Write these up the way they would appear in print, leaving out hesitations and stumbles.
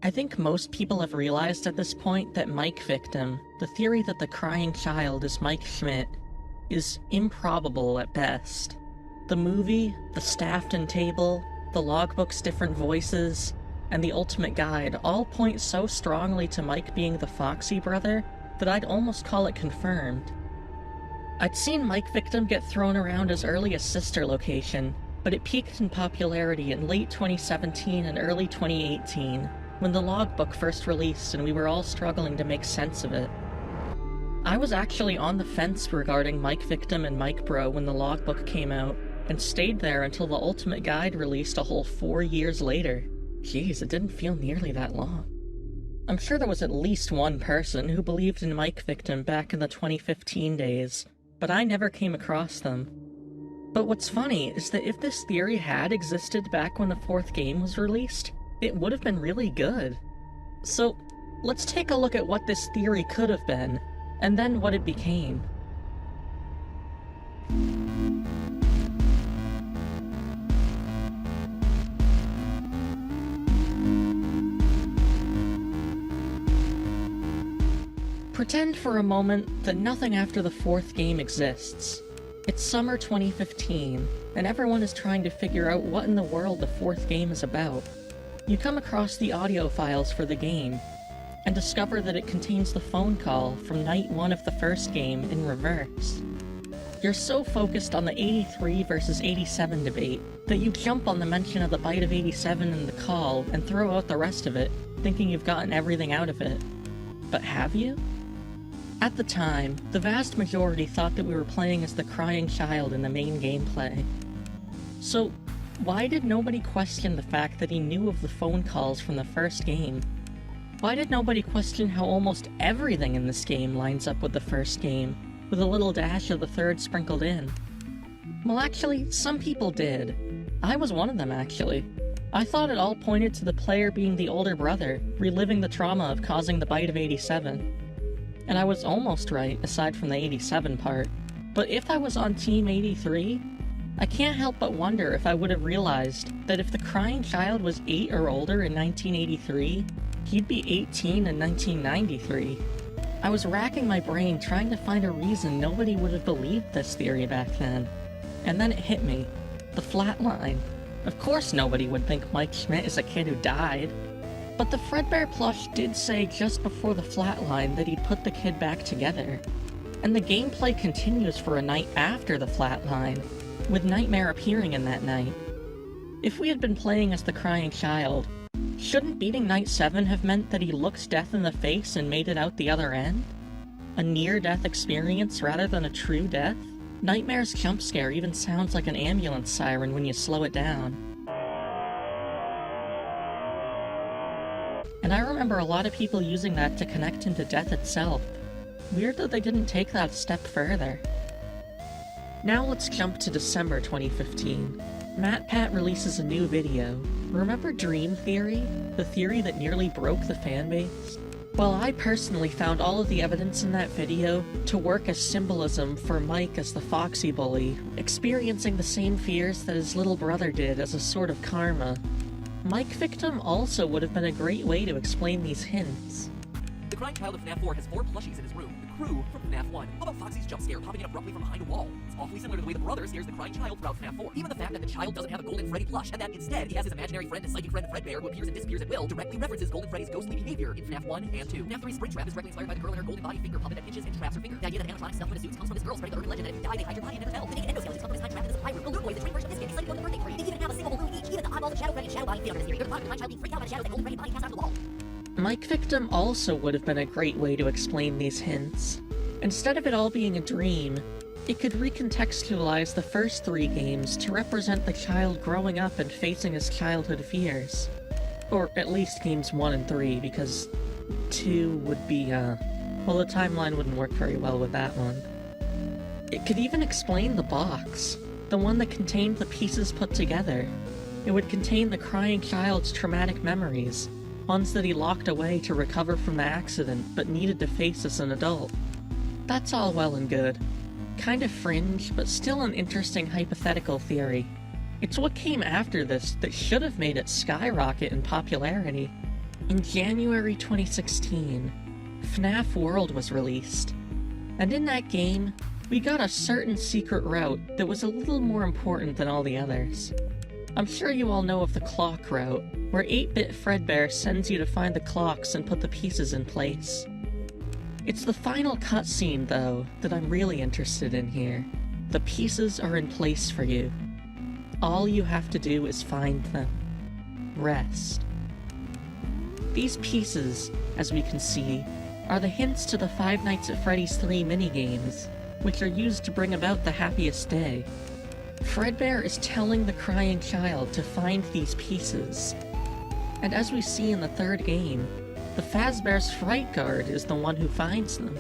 I think most people have realized at this point that MIKEVICTIM, the theory that the crying child is Mike Schmidt, is improbable at best. The movie, the staffed-in table, the logbook's different voices, and the ultimate guide all point so strongly to Mike being the Foxy brother that I'd almost call it confirmed. I'd seen MIKEVICTIM get thrown around as early as Sister Location, but it peaked in popularity in late 2017 and early 2018, when the logbook first released and we were all struggling to make sense of it. I was actually on the fence regarding MIKEVICTIM and MikeBro when the logbook came out, and stayed there until the ultimate guide released a whole 4 years later. Jeez, it didn't feel nearly that long. I'm sure there was at least one person who believed in MIKEVICTIM back in the 2015 days, but I never came across them. But what's funny is that if this theory had existed back when the 4th game was released, it would have been really good. So, let's take a look at what this theory could have been, and then what it became. Pretend for a moment that nothing after the 4th game exists. It's summer 2015, and everyone is trying to figure out what in the world the 4th game is about. You come across the audio files for the game, and discover that it contains the phone call from night 1 of the 1st game in reverse. You're so focused on the 83 versus 87 debate that you jump on the mention of the bite of 87 in the call and throw out the rest of it, thinking you've gotten everything out of it. But have you? At the time, the vast majority thought that we were playing as the crying child in the main gameplay. So, why did nobody question the fact that he knew of the phone calls from the 1st game? Why did nobody question how almost everything in this game lines up with the 1st game, with a little dash of the 3rd sprinkled in? Well, actually, some people did. I was one of them, actually. I thought it all pointed to the player being the older brother, reliving the trauma of causing the bite of 87. And I was almost right, aside from the 87 part. But if I was on Team 83, I can't help but wonder if I would have realized that if the crying child was 8 or older in 1983, he'd be 18 in 1993. I was racking my brain trying to find a reason nobody would have believed this theory back then. And then it hit me. The flat line. Of course nobody would think Mike Schmidt is a kid who died. But the Fredbear plush did say just before the flatline that he'd put the kid back together. And the gameplay continues for a night after the flatline, with Nightmare appearing in that night. If we had been playing as the crying child, shouldn't beating Night 7 have meant that he looked death in the face and made it out the other end? A near-death experience rather than a true death? Nightmare's jump scare even sounds like an ambulance siren when you slow it down. And I remember a lot of people using that to connect him to death itself. Weird that they didn't take that a step further. Now let's jump to December 2015. MatPat releases a new video. Remember Dream Theory? The theory that nearly broke the fanbase? Well, I personally found all of the evidence in that video to work as symbolism for Mike as the Foxy bully, experiencing the same fears that his little brother did as a sort of karma. MIKEVICTIM also would have been a great way to explain these hints. The crying child of FNAF 4 has 4 plushies in his room. The crew from FNAF 1. How about Foxy's jump scare popping in abruptly from behind a wall? It's awfully similar to the way the brother scares the crying child throughout FNAF 4. Even the fact that the child doesn't have a Golden Freddy plush, and that instead he has his imaginary friend and psychic friend Fredbear, who appears and disappears at will, directly references Golden Freddy's ghostly behavior in FNAF 1 and 2. FNAF 3's Springtrap is directly inspired by the girl in her golden body finger puppet that pinches and traps her finger. The idea that animatronic stuff with suits comes from this girl spreading the urban legend that if you die, they hide your body and never tell. The naked endoskeletons come from his time trapped in this pirate. Balloon Boy, the train version of this game, is like going to birthday party. They even have a single balloon each. Even the oddballs of Shadow Freddy and Shadow Body feed on this theory. They're the crying child being freaked out by the shadows that Golden Freddy body cast out of the wall. MIKEVICTIM also would have been a great way to explain these hints. Instead of it all being a dream, it could recontextualize the first 3 games to represent the child growing up and facing his childhood fears. Or at least games 1 and 3, because 2 would be, well, the timeline wouldn't work very well with that one. It could even explain the box, the one that contained the pieces put together. It would contain the crying child's traumatic memories, ones that he locked away to recover from the accident but needed to face as an adult. That's all well and good. Kind of fringe, but still an interesting hypothetical theory. It's what came after this that should have made it skyrocket in popularity. In January 2016, FNAF World was released, and in that game, we got a certain secret route that was a little more important than all the others. I'm sure you all know of the clock route, where 8-bit Fredbear sends you to find the clocks and put the pieces in place. It's the final cutscene, though, that I'm really interested in here. The pieces are in place for you. All you have to do is find them. Rest. These pieces, as we can see, are the hints to the Five Nights at Freddy's 3 minigames, which are used to bring about the happiest day. Fredbear is telling the crying child to find these pieces. And as we see in the third game, the Fazbear's Fright Guard is the one who finds them.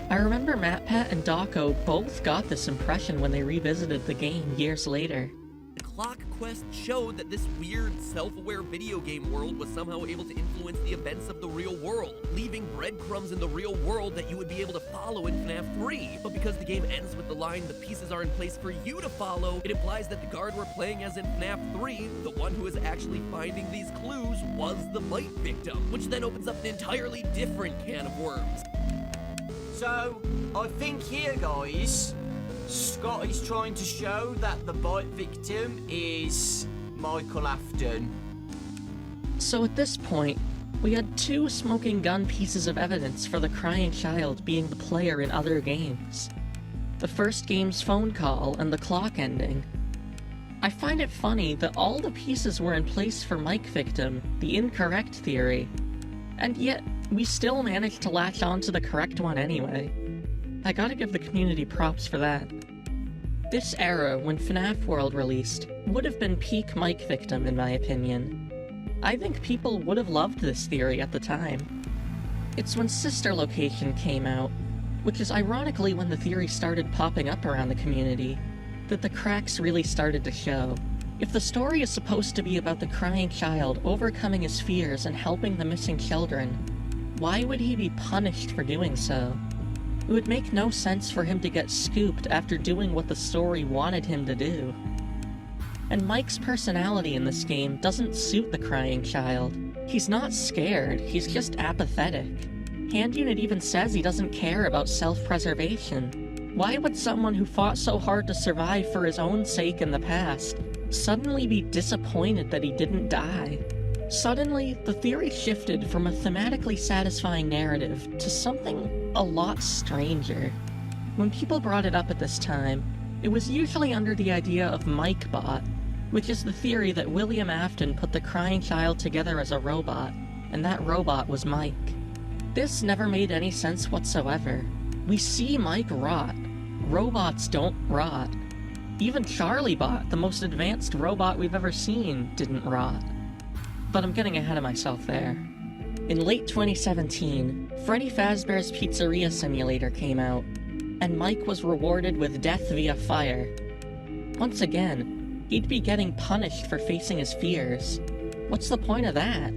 I remember MatPat and Dawko both got this impression when they revisited the game years later. The clock quest showed that this weird, self-aware video game world was somehow able to influence the events of the real world, leaving breadcrumbs in the real world that you would be able to follow in FNAF 3. But because the game ends with the line, "the pieces are in place for you to follow," it implies that the guard we're playing as in FNAF 3, the one who is actually finding these clues, was the bite victim, which then opens up an entirely different can of worms. So, I think here, guys, Scott is trying to show that the bite victim is Michael Afton. So at this point, we had 2 smoking gun pieces of evidence for the crying child being the player in other games. The first game's phone call and the clock ending. I find it funny that all the pieces were in place for MIKEVICTIM, the incorrect theory, and yet we still managed to latch on to the correct one anyway. I gotta give the community props for that. This era, when FNAF World released, would have been peak MIKEVICTIM in my opinion. I think people would have loved this theory at the time. It's when Sister Location came out, which is ironically when the theory started popping up around the community, that the cracks really started to show. If the story is supposed to be about the crying child overcoming his fears and helping the missing children, why would he be punished for doing so? It would make no sense for him to get scooped after doing what the story wanted him to do. And Mike's personality in this game doesn't suit the crying child. He's not scared, he's just apathetic. Hand Unit even says he doesn't care about self-preservation. Why would someone who fought so hard to survive for his own sake in the past suddenly be disappointed that he didn't die? Suddenly, the theory shifted from a thematically satisfying narrative to something a lot stranger. When people brought it up at this time, it was usually under the idea of MikeBot, which is the theory that William Afton put the crying child together as a robot, and that robot was Mike. This never made any sense whatsoever. We see Mike rot. Robots don't rot. Even CharlieBot, the most advanced robot we've ever seen, didn't rot. But I'm getting ahead of myself there. In late 2017, Freddy Fazbear's Pizzeria Simulator came out, and Mike was rewarded with death via fire. Once again, he'd be getting punished for facing his fears. What's the point of that?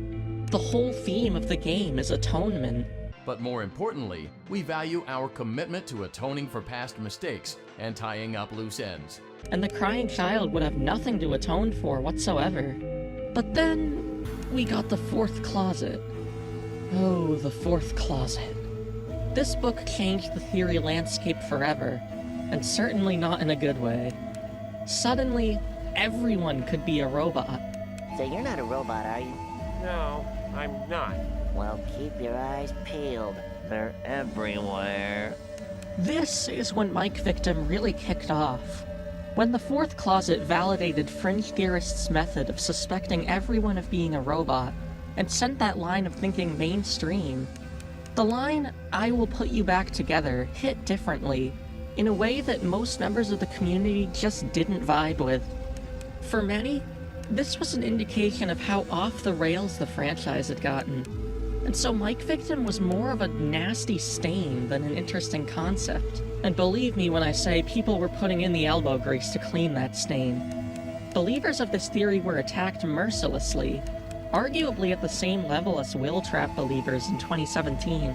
The whole theme of the game is atonement. But more importantly, we value our commitment to atoning for past mistakes and tying up loose ends. And the crying child would have nothing to atone for whatsoever. But then, we got the fourth closet. Oh, the fourth closet. This book changed the theory landscape forever, and certainly not in a good way. Suddenly, everyone could be a robot. So you're not a robot, are you? No, I'm not. Well, keep your eyes peeled. They're everywhere. This is when MIKEVICTIM really kicked off. When the fourth closet validated fringe theorists' method of suspecting everyone of being a robot, and sent that line of thinking mainstream. The line, "I will put you back together," hit differently, in a way that most members of the community just didn't vibe with. For many, this was an indication of how off the rails the franchise had gotten, and so MIKEVICTIM was more of a nasty stain than an interesting concept. And believe me when I say people were putting in the elbow grease to clean that stain. Believers of this theory were attacked mercilessly, arguably at the same level as Will Trap believers in 2017.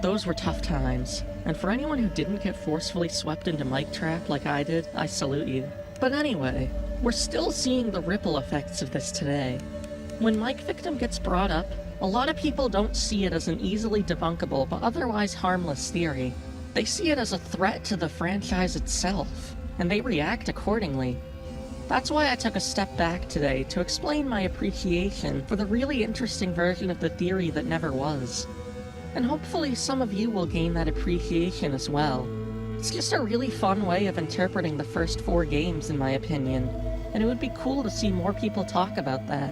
Those were tough times, and for anyone who didn't get forcefully swept into Mike Trap like I did, I salute you. But anyway, we're still seeing the ripple effects of this today. When MIKEVICTIM gets brought up, A lot of people don't see it as an easily debunkable but otherwise harmless theory. They see it as a threat to the franchise itself, and they react accordingly. That's why I took a step back today to explain my appreciation for the really interesting version of the theory that never was. And hopefully some of you will gain that appreciation as well. It's just a really fun way of interpreting the first 4 games in my opinion, and it would be cool to see more people talk about that.